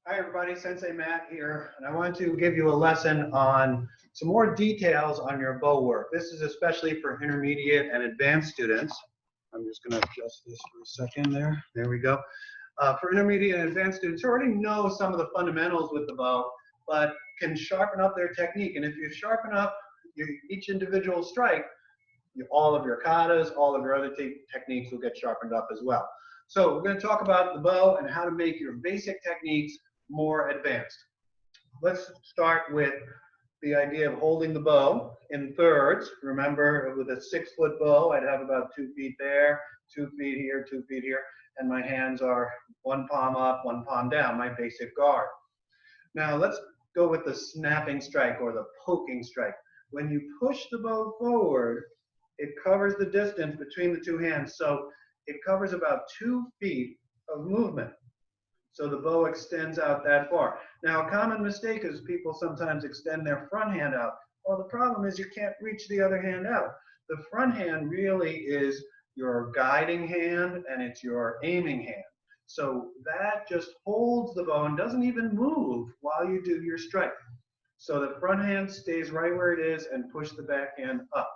Hi everybody, Sensei Matt here, and I want to give you a lesson on some more details on your bow work. This is especially for intermediate and advanced students. I'm just going to adjust this for a second there. There we go. For intermediate and advanced students who already know some of the fundamentals with the bow, but can sharpen up their technique. And if you sharpen up each individual strike, all of your katas, all of your other techniques will get sharpened up as well. So we're going to talk about the bow and how to make your basic techniques more advanced. Let's start with the idea of holding the bow in thirds. Remember, with a 6-foot bow, I'd have about 2 feet there, 2 feet here, 2 feet here, and my hands are 1 palm up, 1 palm down, my basic guard. Now let's go with the snapping strike or the poking strike. When you push the bow forward, it covers the distance between the two hands, so it covers about 2 feet of movement. So the bow extends out that far. Now, a common mistake is people sometimes extend their front hand out. Well, the problem is you can't reach the other hand out. The front hand really is your guiding hand and it's your aiming hand. So that just holds the bow and doesn't even move while you do your strike. So the front hand stays right where it is and push the back hand up.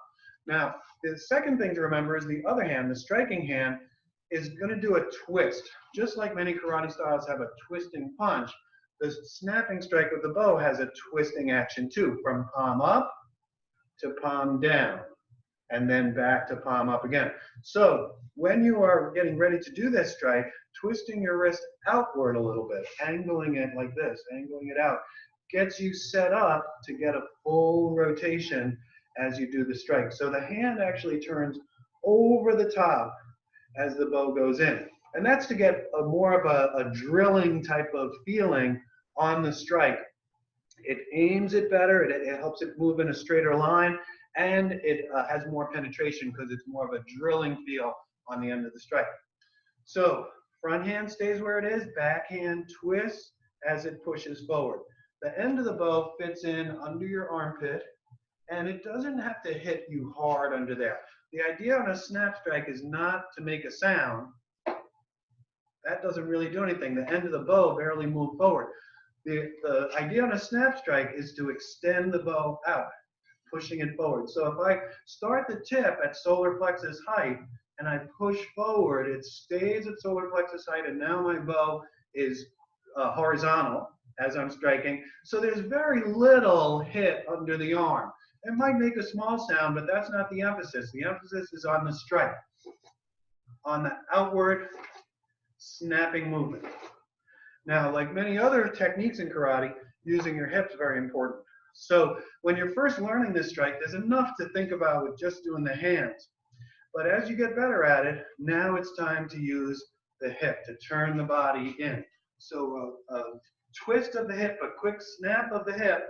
Now, the second thing to remember is the other hand, the striking hand, is going to do a twist. Just like many karate styles have a twisting punch, the snapping strike with the bow has a twisting action too, from palm up to palm down, and then back to palm up again. So when you are getting ready to do this strike, twisting your wrist outward a little bit, angling it like this, angling it out, gets you set up to get a full rotation as you do the strike. So the hand actually turns over the top as the bow goes in. And that's to get more of a drilling type of feeling on the strike. It aims it better, it helps it move in a straighter line, and it has more penetration because it's more of a drilling feel on the end of the strike. So front hand stays where it is, back hand twists as it pushes forward. The end of the bow fits in under your armpit, and it doesn't have to hit you hard under there. The idea on a snap strike is not to make a sound. That doesn't really do anything. The end of the bow barely moves forward. The idea on a snap strike is to extend the bow out, pushing it forward. So if I start the tip at solar plexus height and I push forward, it stays at solar plexus height, and now my bow is horizontal as I'm striking. So there's very little hit under the arm. It might make a small sound, but that's not the emphasis. The emphasis is on the strike, on the outward snapping movement. Now, like many other techniques in karate, using your hips is very important. So when you're first learning this strike, there's enough to think about with just doing the hands. But as you get better at it, now it's time to use the hip, to turn the body in. So a twist of the hip, a quick snap of the hip,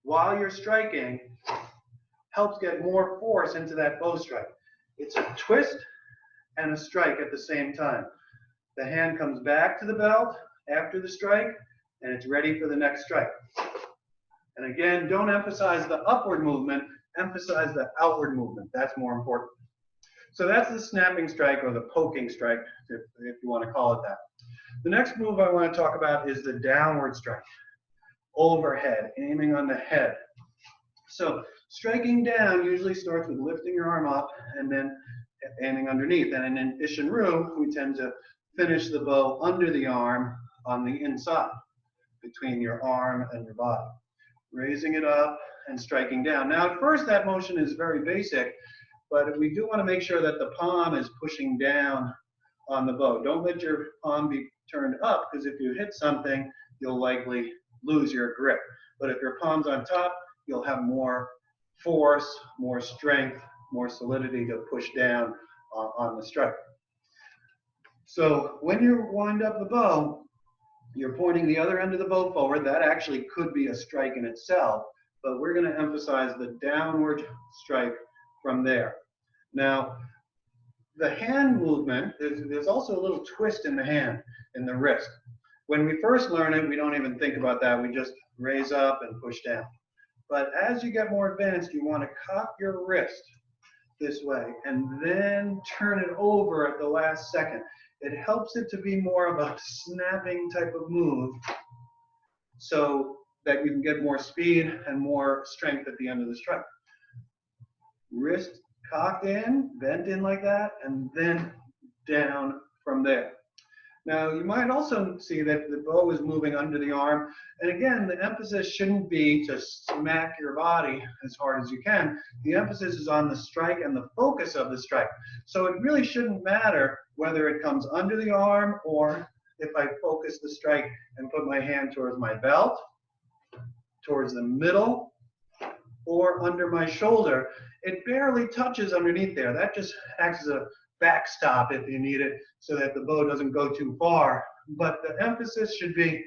while you're striking, helps get more force into that bow strike. It's a twist and a strike at the same time. The hand comes back to the belt after the strike, and it's ready for the next strike. And again, don't emphasize the upward movement, emphasize the outward movement. That's more important. So that's the snapping strike or the poking strike, if you want to call it that. The next move I want to talk about is the downward strike. Overhead, aiming on the head. So striking down usually starts with lifting your arm up and then aiming underneath. And in Isshin-Ryu, we tend to finish the bow under the arm on the inside, between your arm and your body. Raising it up and striking down. Now at first that motion is very basic, but we do want to make sure that the palm is pushing down on the bow. Don't let your palm be turned up, because if you hit something, you'll likely lose your grip. But if your palm's on top, you'll have more force, more strength, more solidity to push down on the strike. So when you wind up the bow, you're pointing the other end of the bow forward. That actually could be a strike in itself, but we're going to emphasize the downward strike from there. Now, the hand movement, there's also a little twist in the hand, in the wrist. When we first learn it, we don't even think about that. We just raise up and push down. But as you get more advanced, you want to cup your wrist. this way, and then turn it over at the last second. It helps it to be more of a snapping type of move so that you can get more speed and more strength at the end of the strike. Wrist cocked in, bent in like that, and then down from there. Now, you might also see that the bow is moving under the arm. And again, the emphasis shouldn't be to smack your body as hard as you can. The emphasis is on the strike and the focus of the strike. So it really shouldn't matter whether it comes under the arm or if I focus the strike and put my hand towards my belt, towards the middle, or under my shoulder. It barely touches underneath there. That just acts as a backstop if you need it so that the bow doesn't go too far. But the emphasis should be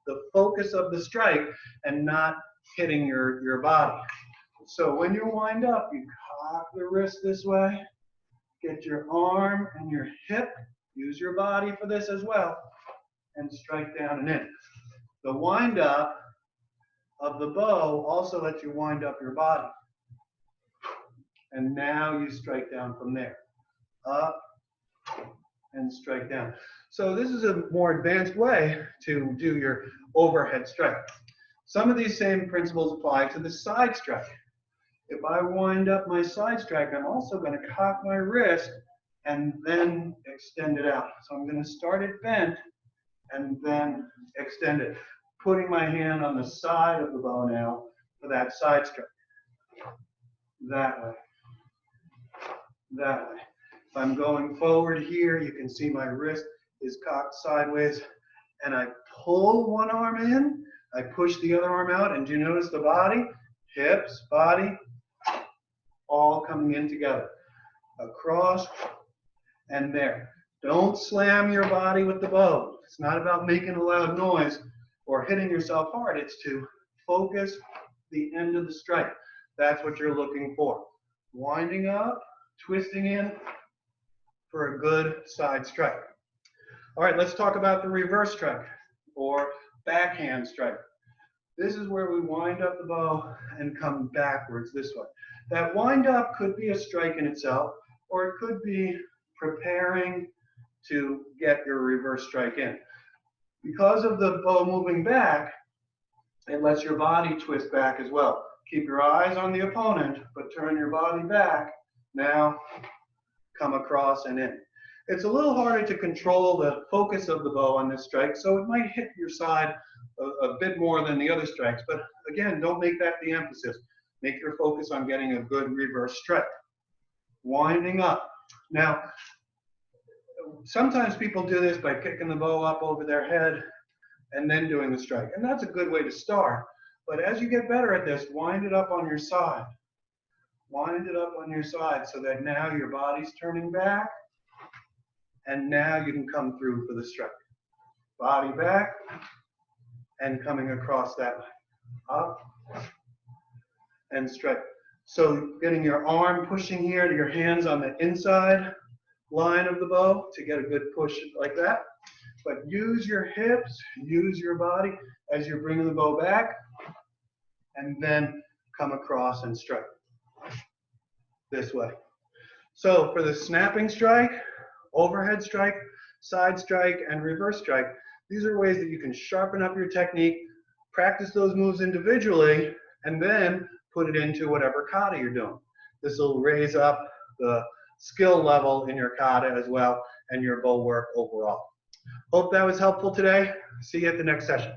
the focus of the strike and not hitting your body. So when you wind up, you cock the wrist this way, get your arm and your hip, use your body for this as well, and strike down and in. The wind up of the bow also lets you wind up your body. And now you strike down from there. Up and strike down. So this is a more advanced way to do your overhead strike. Some of these same principles apply to the side strike. If I wind up my side strike, I'm also going to cock my wrist and then extend it out. So I'm going to start it bent and then extend it, putting my hand on the side of the bow now for that side strike. That way. That way. If I'm going forward here, you can see my wrist is cocked sideways, and I pull one arm in, I push the other arm out, and do you notice the body? Hips, body, all coming in together. Across and there. Don't slam your body with the bow. It's not about making a loud noise or hitting yourself hard. It's to focus the end of the strike. That's what you're looking for. Winding up, twisting in for a good side strike. All right, let's talk about the reverse strike or backhand strike. This is where we wind up the bow and come backwards this way. That wind up could be a strike in itself, or it could be preparing to get your reverse strike in. Because of the bow moving back, it lets your body twist back as well. Keep your eyes on the opponent, but turn your body back. Now, come across and in. It's a little harder to control the focus of the bow on this strike, so it might hit your side a bit more than the other strikes, but again, don't make that the emphasis. Make your focus on getting a good reverse strike. Winding up. Now, sometimes people do this by kicking the bow up over their head and then doing the strike, and that's a good way to start. But as you get better at this, wind it up on your side. Wind it up on your side so that now your body's turning back, and now you can come through for the strike. Body back, and coming across that way. Up, and strike. So getting your arm pushing here to your hands on the inside line of the bow to get a good push like that. But use your hips, use your body as you're bringing the bow back, and then come across and strike this way. So for the snapping strike, overhead strike, side strike, and reverse strike, these are ways that you can sharpen up your technique, practice those moves individually, and then put it into whatever kata you're doing. This will raise up the skill level in your kata as well and your bow work overall. Hope that was helpful today. See you at the next session.